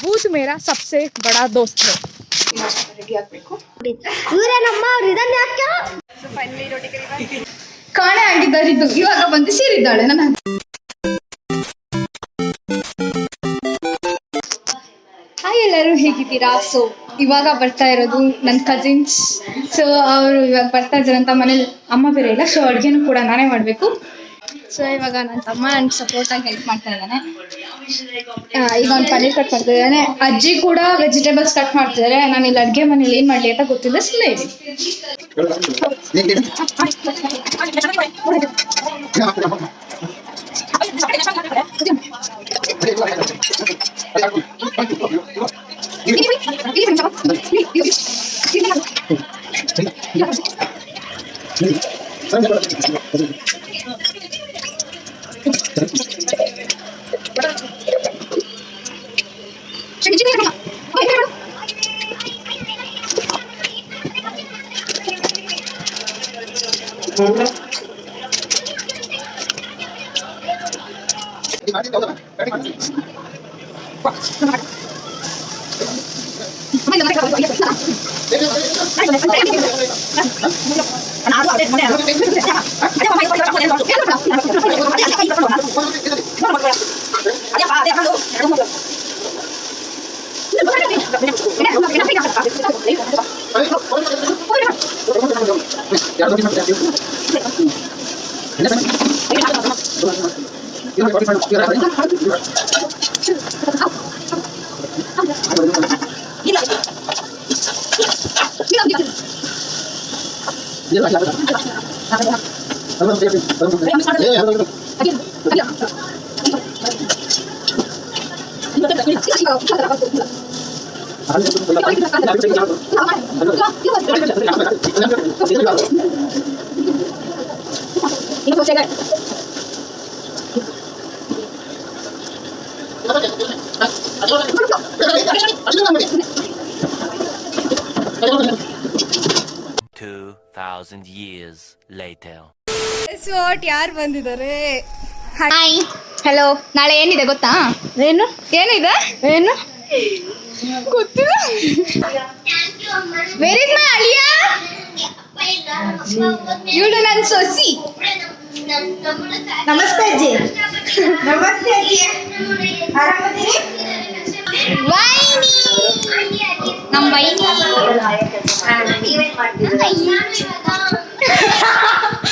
ಭೂತ್ ಮೇರಾ ಸಬ್ಸೆ ಬಡಾ ದೋಸ್ತ್ high. Ready ಆಗಬೇಕು. ಇವರೇ ನಮ್ಮ ಅವ್ರು ಇದನ್ನ ಯಾಕೆ ಫೈನಲಿ ರೋಟಿ ಕಾಣೆ ಆಗಿದ್ದಾರಿದ್ದು ಇವಾಗ ಬಂದು ಸೇರಿದ್ದಾಳೆ ನನ್ನ. ಹಾಯ್, ಎಲ್ಲರೂ ಹೇಗಿದ್ದೀರಾ? ಸೊ ಇವಾಗ ಬರ್ತಾ ಇರೋದು ನನ್ನ ಕಸಿನ್ಸ್. ಸೊ ಅವರು ಇವಾಗ ಬರ್ತಾ ಇದ್ದಾರೆ ಅಂತ ಮನೇಲಿ ಅಮ್ಮ ಬೇರೆ ಇಲ್ಲ. ಸೊ ಅಡುಗೆನೂ ಕೂಡ ನಾನೇ ಮಾಡಬೇಕು. ಸೊ ಇವಾಗ ನನ್ನ ತಮ್ಮ ನನಗೆ ಸಪೋರ್ಟಾಗಿ ಹೆಲ್ಪ್ ಮಾಡ್ತಾ ಇದ್ದಾನೆ. ಈಗ ಒಂದು ಪನ್ನೀರ್ ಕಟ್ ಮಾಡ್ತಾ ಇದ್ದಾನೆ. ಅಜ್ಜಿ ಕೂಡ ವೆಜಿಟೇಬಲ್ಸ್ ಕಟ್ ಮಾಡ್ತಿದ್ದಾರೆ. ನಾನು ಇಲ್ಲಿ ಅಡುಗೆ ಮನೇಲಿ ಏನು ಮಾಡಲಿ ಅಂತ ಗೊತ್ತಿಲ್ಲ, ಸುಮ್ಮನೆ ಇದೆ. years later. ಯಾರು ಬಂದಿದ್ದಾರೆ? Hi, hello. ನಾಳೆ ಏನಿದೆ ಗೊತ್ತಾ? ಏನು ಏನಿದೆ? ಏನು ಗೊತ್ತಿಲ್ಲ. ವೇರ್ ಇಸ್ ಮೈ ಅಳಿಯ? ಇವಳು ನನ್ನ ಸೊಸಿ. ನಮಸ್ತೆ ಅಜ್ಜಿ. ನಮಸ್ತೆ ಅಜ್ಜಿ. ಆರಾಮದಿರಿ? ವೈನಿ, ನಮ್ಮ ವೈನಿ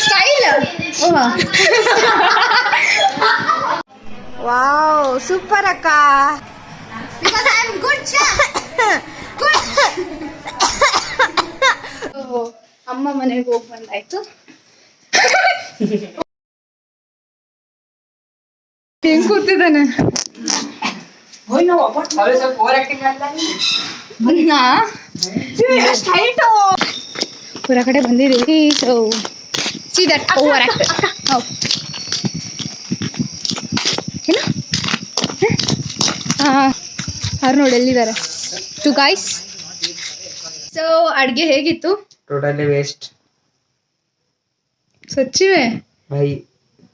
ಸ್ಟೈಲ್. ವಾವ್, ಸೂಪರ್ ಅಕ್ಕ. ಅಮ್ಮ ಮನೆಗೆ ಹೋಗಿ ಬಂದಾಯ್ತು. ಹೆಂಗ್ ಕೂತಿದ್ದಾನೆ ಪೂರ ಕಡೆ ಬಂದಿದ್ದೀವಿ. So see that over act. ಏನು ಅವ್ರು ನೋಡಿ ಎಲ್ಲಿದ್ದಾರೆ ಟು ಗಾಯ್ಸ್. ಸೊ ಅಡ್ಗೆ ಹೇಗಿತ್ತು? टोटली वेस्ट सच्ची में भाई,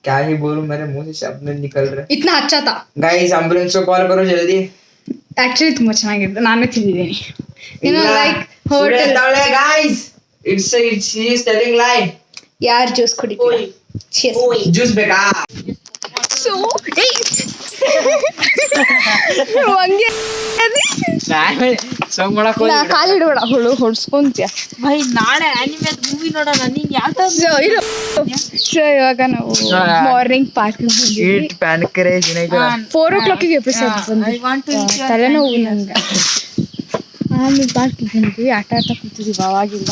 क्या ही बोलूं, मेरे मुंह से शब्द नहीं निकल रहे. इतना अच्छा था. गाइस एम्बुलेंस को कॉल करो जल्दी. ಆಕ್ಚುಲಿ ತುಂಬಾ ಚೆನ್ನಾಗಿತ್ತು. ನಾನೇ ತಿಂದಿದ್ದೀನಿ. Like hotel. Guys it's he is telling lie. ಯಾರು ಜ್ಯೂಸ್ ಕುಡಿತೀರಾ? जूस बेकार. ಸೊ ಹಂಗೆ ಕಾಲಿಡಬೇಡ, ಹುಳು ಹೊಡ್ಸ್ಕೊಂತೀಯ. ಭಾಯ್ ನಾಳೆ ಆನಿಮೆ ಮೂವಿ ನೋಡೋಣ. ನೀನ್ ಯಾವ ಸೊ ಇವಾಗ ನಾವು ಮಾರ್ನಿಂಗ್ ಪಾರ್ಕ್ ಬಂದಿದ್ವಿ. 4 o'clock ಎಪಿಸೋಡ್ ಬಂದು ತಲೆನೋವು ನಂಗೆ. ಆಮೇಲೆ ಪಾರ್ಕ್ ಬಂದಿದ್ವಿ, ಆಟ ಆಡ್ತಾ ಕೂತಿದ್ವಿ ಅವಾಗಿಂದ.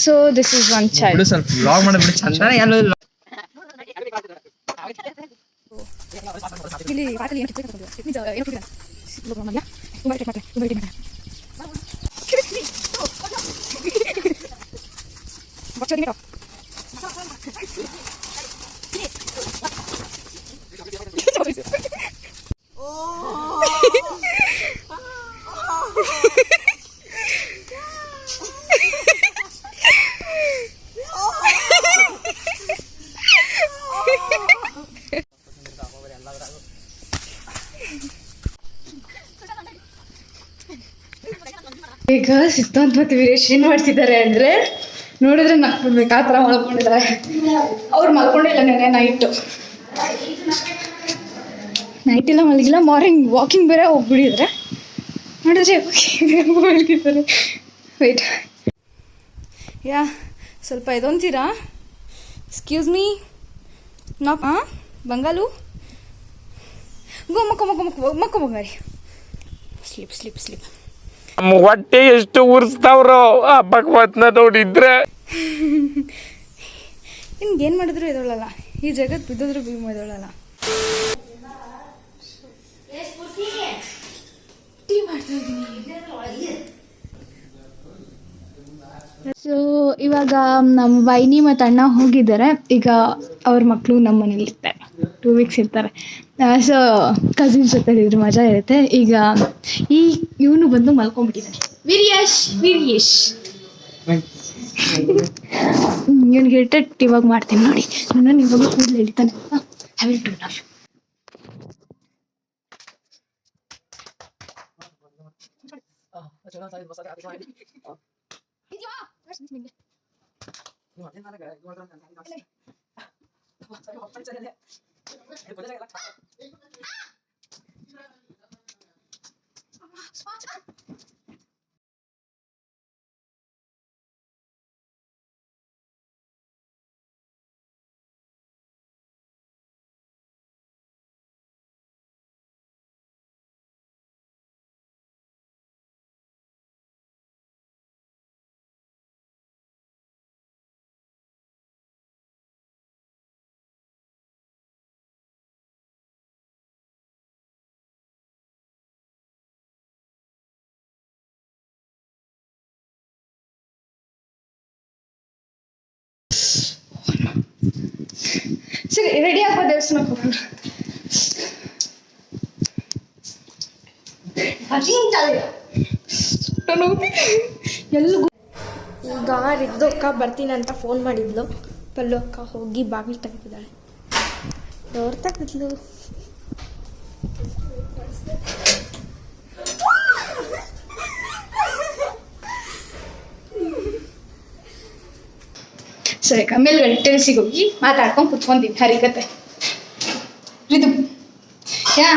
So this is one child. ಸ್ವಲ್ಪ ವ್ಲಾಗ್ ಮಾಡೋದು ಚಂದ. ಇಲ್ಲಿ ಪಾರ್ಕಲ್ಲಿ ಏನು ತುಂಬ ಇಷ್ಟ ಮಾಡ್ತಾರೆ, ತುಂಬ ಇಷ್ಟ ಮಾಡ್ತಾರೆ. ಈಗ ಸಿದ್ಧಾಂತ್ ಮತ್ತು ವೀರೇಶ್ ಏನ್ ಮಾಡ್ತಿದ್ದಾರೆ ಅಂದ್ರೆ ನೋಡಿದ್ರೆ ನಕ್ಬಿಡ್ಬೇಕು ಆ ಥರ ಮಲ್ಕೊಂಡಿದ್ದಾರೆ. ಅವ್ರು ಮಲ್ಕೊಂಡಿಲ್ಲ ನೆನೆ ನೈಟೆಲ್ಲ ಮಲಗಿಲ್ಲ, ಮಾರ್ನಿಂಗ್ ವಾಕಿಂಗ್ ಬೇರೆ ಹೋಗ್ಬಿಟ್ಟಿದ್ರೆ ನೋಡಿದ್ರೆ ಮಲಗಿದ್ದಾರೆ. ವೆಯ್ಟ್ ಯಾ ಸ್ವಲ್ಪ ಇದೊಂತೀರಾ? ಎಕ್ಸ್ಕ್ಯೂಸ್ ಮೀ ನಾಕ್ ಬಂಗಾಲು ಗೋ ಮಕ್ಕ ಬಂಗಾರಿ ಸ್ಲಿಪ್ ಹೊಟ್ಟೆ ಎಷ್ಟು ಉರ್ಸ್ತಾವ್ರೋ ಆ ಭಗವತ್ನ ನೋಡಿದ್ರೆ. ನಿಮ್ಗೇನು ಮಾಡಿದ್ರು ಎದೊಳಲ್ಲ, ಈ ಜಗತ್ ಬಿದ್ದಿದ್ರು ಭೀಮ ಎದೊಳಲ್ಲ. ಟೀ ಮಾಡ್ತಾ ಇದ್ದೀನಿ. ಸೊ ಇವಾಗ ನಮ್ಮ ವೈನಿ ಮತ್ತು ಅಣ್ಣ ಹೋಗಿದ್ದಾರೆ. ಈಗ ಅವ್ರ ಮಕ್ಕಳು ನಮ್ಮ ಮನೇಲಿ ಇರ್ತಾರೆ, 2 ವೀಕ್ಸ್ ಇರ್ತಾರೆ. ಸೊ ಕಸಿನ್ಸ್ ಜೊತೆ ಇದ್ರೆ ಮಜಾ ಇರುತ್ತೆ. ಈಗ ಇವನು ಬಂದು ಮಲ್ಕೊಂಡ್ಬಿಟ್ಟಿದ್ದಾನೆ, ವೀರೇಶ್ ಇವನಿಗೆ ಇರ್ಟೆಟ್ ಇವಾಗ ಮಾಡ್ತೀನಿ ನೋಡಿ. ನನ್ನ ಇವಾಗ ಕೂದಲು ಎಳಿತಾನೆ. I will do now. ಸರಿ, ರೆಡಿ ಆಗೋ ದೇವಸ್ಥಾನಕ್ಕೆ ಹೋಗೋಣ. ಎಲ್ಲಿಗೂ ಈಗ ರಿದ್ದು ಅಕ್ಕ ಬರ್ತೀನಿ ಅಂತ ಫೋನ್ ಮಾಡಿದ್ಲು. ಪಲ್ಲು ಅಕ್ಕ ಹೋಗಿ ಬಾಗಿಲು ತೆಗೆದಿದ್ದಾಳೆ. ಡೋರ್ ತೆಗೆದ್ಲು. ಸರಿ, ಮೇಲ್ಗಡೆ ಟೆರೆಸಿಗೆ ಹೋಗಿ ಮಾತಾಡ್ಕೊಂಡು ಕುತ್ಕೊಂತೀನಿ ಹರಿಕತೆ. ಇದು ಯಾ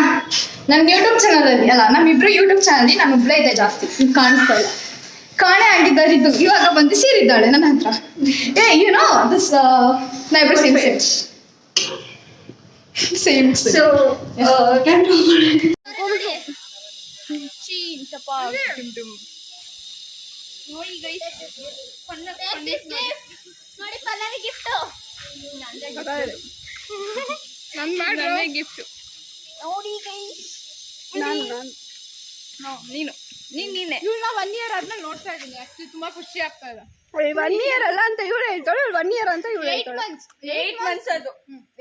ನನ್ನ ಯೂಟ್ಯೂಬ್ ಚಾನಲಲ್ಲಿ ಅಲ್ಲ, ನಮ್ಮಿಬ್ರು ಯೂಟ್ಯೂಬ್ ಚಾನಲ್ ನಾನು ಒಬ್ಬಳೇ ಇದೆ, ಜಾಸ್ತಿ ಕಾಣಿಸ್ತಾ ಇಲ್ಲ. ಕಾಣೆ ಆಗಿದ್ದಾರೆ ಇದು. ಇವಾಗ ಬಂದು ಸೇರಿದ್ದಾಳೆ ನನ್ನ ಹತ್ರ. ಏನೋ ದಿಸ್ ನೈಬರ್ ಸೇಮ್ ಸೊ ನೋಡಿ ಪಲ್ಲವಿ ಗಿಫ್ಟ್ ನನ್ನ ಗಿಫ್ಟ್ ನೋಡಿ ಗೈಸ್. ನೀನೆ ಇವ್ನ 1 ಇಯರ್ ಆದ್ಮೇಲೆ ನೋಡ್ತಾ ಇದೀನಿ. ಆಕ್ಚುಲಿ ತುಂಬಾ ಖುಷಿ ಆಗ್ತಾ ಇದೆ. 1 ಇಯರ್ ಅಲ್ಲ ಅಂತ ಇವಳು ಹೇಳ್ತಾಳೆ, 1 ಇಯರ್ ಅಂತ ಇವಳು ಹೇಳ್ತಾಳೆ. 8 ಮಂತ್ಸ್ ಅದು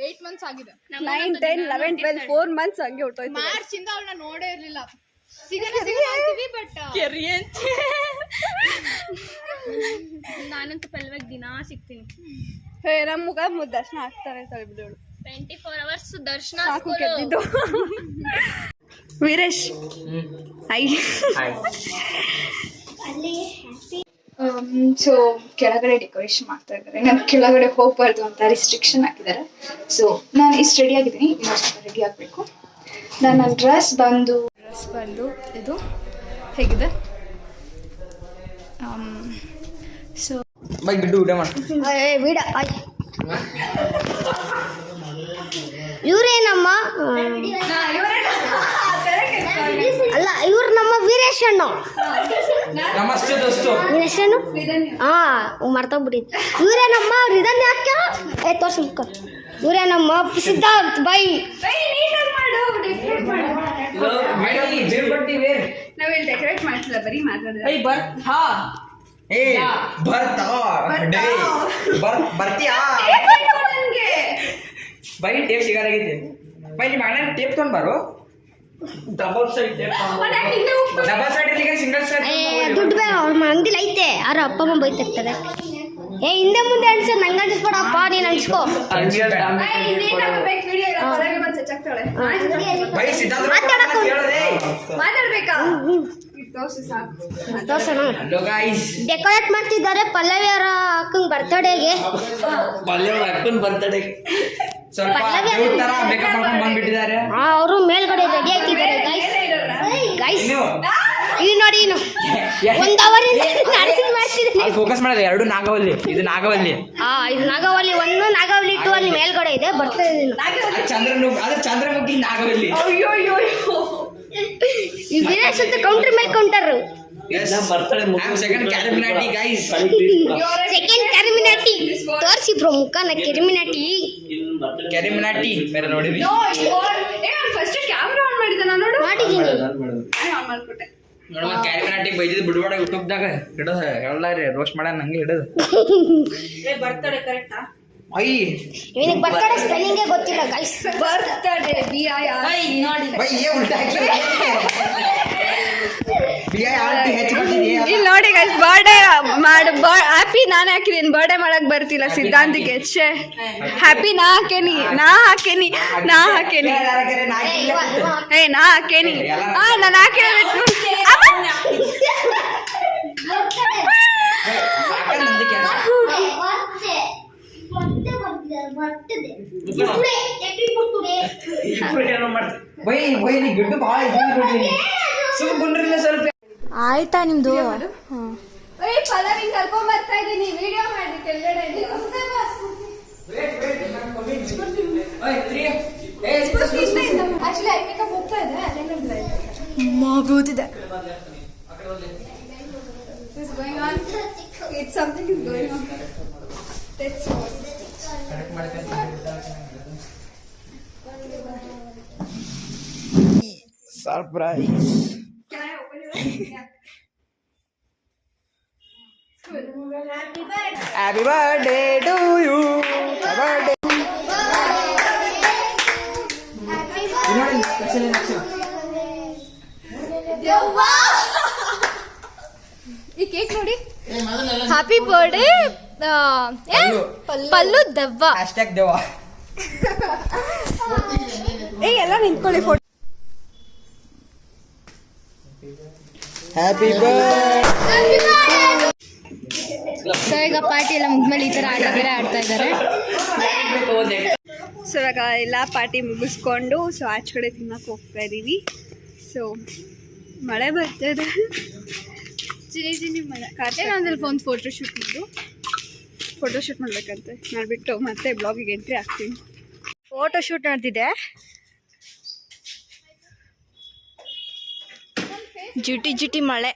8 ಮಂತ್ಸ್ ಆಗಿದೆ. 9, 10, 11, 12 4 ಮಂತ್ಸ್ ಹಂಗೆ ಹೊರಟೋಯ್ತು. ಮಾರ್ಚ್ ಇಂದ ಅವಳನ್ನ ನೋಡೇ ಇರ್ಲಿಲ್ಲ. ಸಿಗಂತೀವಿ ಬಟ್ ನಾನಂತೂ ಪಲ್ವಾಗಿ ದಿನಾ ಸಿಗ್ತೀನಿ. ನಮ್ಮ ಮುಖ ದರ್ಶನ ಆಗ್ತಾರೆ ಬಿಡೋಳು. 24 hours ದರ್ಶನ. ಸಾಕು ಕೆಟ್ಟಿದ್ದು. ವೀರೇಶ್ ಸೊ ಕೆಳಗಡೆ ಡೆಕೋರೇಷನ್ ಮಾಡ್ತಾ ಇದ್ದಾರೆ. ನಾನು ಕೆಳಗಡೆ ಹೋಗ್ಬಾರ್ದು ಅಂತ ರಿಸ್ಟ್ರಿಕ್ಷನ್ ಹಾಕಿದ್ದಾರೆ. ಸೊ ನಾನು ಇಷ್ಟು ರೆಡಿ ಆಗಿದ್ದೀನಿ, ಇನ್ನೊಂದು ರೆಡಿ ಆಗಬೇಕು. ನನ್ನ ಡ್ರೆಸ್ ಬಂದು ಇದು ಹೇಗಿದೆ. ಸೊ ಬೈ ಗಿಡ್ಡು ಊಟ ಮಾಡಿ. ಇವರೇನಮ್ಮ? ಅಲ್ಲ, ಇವ್ರು ನಮ್ಮ ವೀರೇಶ್ ಅಣ್ಣ. ನಮಸ್ತೆ ದೋಸ್ತು. ವೀರೇಶನು ಮರ್ತೋಗ್ಬಿಟ್ಟಿದ್ದು. ಇವರೇನಮ್ಮ? ಅವ್ರು ಇದನ್ನ ಯಾಕೆ ತೋರ್ಸ ಮುಖ. ಇವರೇನಮ್ಮ? ಸಿದ್ಧಾರ್ಥ್ ಬೈ. ನಾವೇನು ಡೆಕೋರೇಟ್ ಮಾಡ್ತಿಲ್ಲ, ಬರೀ ಮಾತಾಡಿದ್ರೆ. ಬರ್ತೀಯಾ ಬೈ ಟೇಪ್ ಸಿಗಾರಾಗೈತಿ. ಬೈ ನಿಮ್ಮ ಅಣ್ಣ ಟೇಪ್ ತೊಗೊಂಡ್ ಬಾರು. ಡಬಲ್ ಸೈಡ್ ಇರ್ಲಿಕ್ಕೆ ಸಿಂಗಲ್ ಸೈಡ್ ದುಡ್ಡು ಬೇಡ. ಅವ್ರ ಅಂಗಡಿಲಿ ಐತೆ, ಯಾರು ಅಪ್ಪ ಅಮ್ಮ ಬೈತಿರ್ತಾರೆ. ಹಿಂದೆ ಮುಂದೆ ಅನ್ಸ ನಂಗೆ ಅನ್ಸ್ಬೇಡಪ್ಪ, ನೀನು ಅನ್ಸ್ಕೋ. ಮಾತಾಡ್ಬೇಕಾ? ತೋರ್ಸೋಣ. ಹಲೋ ಗಾಯ್ಸ್, ಡೆಕೋರೇಟ್ ಮಾಡ್ತಿದ್ದಾರೆ ಪಲ್ಲವಿ ಅವರ ಅಕ್ಕಂಗ್ ಬರ್ತಡೇಗೆ. ಅಕ್ಕನ ಬರ್ತಡೇ ಸ್ವಲ್ಪ ಕ್ಯೂಟ್ ತರ ಮೇಕಪ್ ಮಾಡ್ಕೊಂಡು ಬಂದ್ಬಿಟ್ಟಿದ್ದಾರೆ. ಅವರು ಮೇಲ್ಗಡೆ ರೆಡಿ ಆಗ್ತಿದ್ದಾರೆ ಗೈಸ್. ಇಲ್ಲಿ ನೋಡಿ, ಇನ್ನು 1 ಅವರಿಂದ ಮಾಡ್ತಿದ್ದೀನಿ. ಫೋಕಸ್ ಮಾಡೋದು 2 ನಾಗವಲ್ಲಿ. ಇದು ನಾಗವಲ್ಲಿ. ಇದು ನಾಗವಲ್ಲಿ 1, ನಾಗವಲ್ಲಿ 2 ಅಲ್ಲಿ ಮೇಲ್ಗಡೆ ಇದೆ. ಬರ್ತಾ ಇದ್ದೀನಿ. ಚಂದ್ರಮುಖಿ ನಾಗವಲ್ಲಿ. ಈ ವಿನೇಶ್ ಅಂತ ಕೌಂಟರ್ ಮೇಲೆ counter. Second CarryMinati guys. Second CarryMinati ತೋರಿಸಿ ಬ್ರೋ ಮುಖನ. ಕ್ಯಾರಿಮಿನಾಟಿ ಬೇರೆ ನೋಡಿದ್ವಿ. ಫಸ್ಟ್ ಕ್ಯಾಮ್ರಾ ಆನ್ ಮಾಡಿದ್ದೆ ನಾನು. ಮಾಡಿದ್ದೀನಿ. ಆನ್ ಮಾಡ್ಕೊಟ್ಟೆ. ನೋಡಮ್ಮ ಕ್ಯಾರಿಮಿನಾಟಿ ಬೈದಿದ್ದು ಬಿಡುವಾಡ ಯೂಟ್ಯೂಬ್ದಾಗ ಹಿಡದ ಹೇಳಲಾರಿ ರೋಸ್ಟ್ ಮಾಡ್ಯಾನ ನಂಗೆ ಹಿಡದ. ಬರ್ತಡೆ ಕರೆಕ್ಟಾ? ಐ ಇವನಿಗೆ ಬರ್ತಡೇ ಸ್ಪೆಲ್ಲಿಂಗೇ ಗೊತ್ತಿಲ್ಲ ಗೈಸ್. ಬರ್ತಡೇ ನೋಡಿ ಬೈ ಏ ಉಲ್ಟಾ ಇಲ್ಲಿ ನೋಡಿ ಗೈಸ್, ಬರ್ಡೇ ಹ್ಯಾಪಿ ನಾನೇ ಹಾಕಿದೀನಿ. ಬರ್ಡೇ ಮಾಡಕ್ ಬರ್ತಿಲ್ಲ ಸಿದ್ಧಾಂತಿಗೆ. ಹ್ಯಾಪಿ ನಾ ಹಾಕೇನಿ. ನಾ ಹಾಕೇನಿ. ನಾನು ಹಾಕಿರೋದು ಬೈ ನೀ ಗಿಡ್ಡು ಭಾಳ ಸುಮ್ಮನೆ ಸ್ವಲ್ಪ. ಆಯ್ತಾ ನಿಮ್ದು? ಪಲ್ಲವಿ ಕರ್ಕೊಂಡ್ ಬರ್ತಾ ಇದೀನಿ. ವಿಡಿಯೋ ಮಾಡಿ ಕೆಳಗಡೆ ಆಕ್ಚುಲಿ ಐ ಮೇಕಪ್ ಹೋಗ್ತಾ ಇದೆ. ಮಗುದಿದೆ. What's going on? It's something is going on. Let's surprise. Can I open your eyes? Yeah. Cool. Happy birthday to you. Happy birthday. ನೋಡಿ ಸ್ಪೆಷಲ್ ಏನಾಗ್ತದೆ ಈ ಕೇಕ್ ನೋಡಿ. ಹ್ಯಾಪಿ ಬರ್ಡೇ ಪಲ್ಲು ದೆವ್ವ. Hashtag ದೇವ. ಎಲ್ಲ ನಿಂತ್ಕೊಳ್ಳಿ ಫೋಟೋ. Happy birthday. ಸೊ ಈಗ party ಎಲ್ಲ ಮುಗ್ದ್ಮೇಲೆ ಈ ಥರ ಆಟ ಬೇರೆ ಆಡ್ತಾ ಇದ್ದಾರೆ. ಸೊ ಇವಾಗ ಎಲ್ಲ ಪಾರ್ಟಿ ಮುಗಿಸ್ಕೊಂಡು ಸೊ ಆಚೆ ಕಡೆ ತಿನ್ನಕ್ಕೆ ಹೋಗ್ತಾ ಇದ್ದೀವಿ. ಸೊ ಮಳೆ ಬರ್ತಿದೆ, ಚಿನಿ ಮಳೆ. ಕಾರ್ತಿಕ್ ಒಂದು ಫೋಟೋಶೂಟ್ ಮಾಡ್ಬೇಕಂತೆ. ಮಾಡಿಬಿಟ್ಟು ಮತ್ತೆ ಬ್ಲಾಗಿಗೆ ಎಂಟ್ರಿ ಆಗ್ತೀನಿ. ಫೋಟೋಶೂಟ್ ನಡೆದಿದೆ. ಜಿಟಿ ಮಳೆ,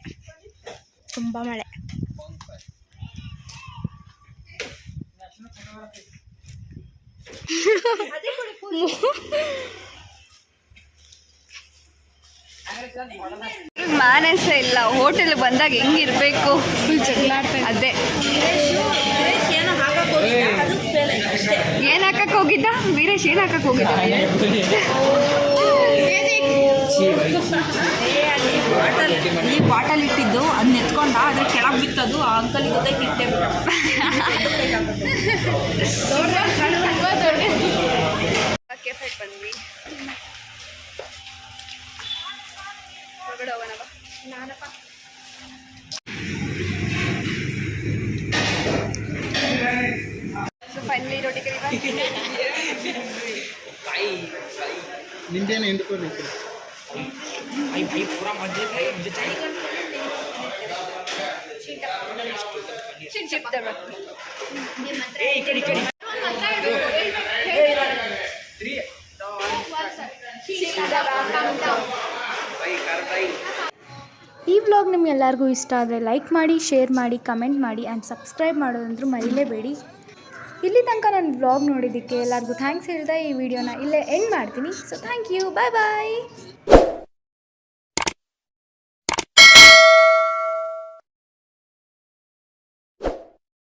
ತುಂಬಾ ಮಳೆ. ಮ್ಯಾನೇಜ್ ಇಲ್ಲ. ಹೋಟೆಲ್ ಬಂದಾಗ ಹೆಂಗಿರ್ಬೇಕು, ಫುಲ್ ಜಗಳಾಡ್ತಾ. ಅದೇ ಏನ್ ಹಾಕಕ್ ಹೋಗಿದ್ದ ವೀರೇಶ್? ಏನ್ ಹಾಕಕ್ ಹೋಗಿದ್ದ? ಈ ಬಾಟಲ್ ಇಟ್ಟಿದ್ದು ಅದನ್ನ ಎತ್ಕೊಂಡ, ಅದ್ರ ಕೆಳಗೆ ಬಿತ್ತದು. ಆ ಅಂಕಲ್ ಗೊತ್ತಾಯ್ತು ಇಟ್ಟೆ. ಕೆಫೆಗೆ ಬಂದ್ವಿ. ಹೊರಗಡೆ ಹೋಗೋಣ ಬಾ. ನಾನಪ್ಪ ಸೊ ಫೈನಲಿ ರೋಟಿ ಕರಿ ನಿಂದೇನು ಹಿಂಡ್ಕೊಂಡು ಪೂರಾ ಮಧ್ಯ ಮುझे चाहिए. ಈ ವ್ಲಾಗ್ ನಿಮ್ಗೆಲ್ಲರಿಗೂ ಇಷ್ಟ ಆದರೆ ಲೈಕ್ ಮಾಡಿ, ಶೇರ್ ಮಾಡಿ, ಕಮೆಂಟ್ ಮಾಡಿ ಆ್ಯಂಡ್ ಸಬ್ಸ್ಕ್ರೈಬ್ ಮಾಡೋದಂದ್ರೂ ಮರೀಲೇಬೇಡಿ. ಇಲ್ಲಿ ತನಕ ನನ್ನ ವ್ಲಾಗ್ ನೋಡಿದ್ದಕ್ಕೆ ಎಲ್ಲರಿಗೂ ಥ್ಯಾಂಕ್ಸ್ ಹೇಳ್ದೆ ಈ ವಿಡಿಯೋನ ಇಲ್ಲೇ ಎಂಡ್ ಮಾಡ್ತೀನಿ. So thank you, bye bye.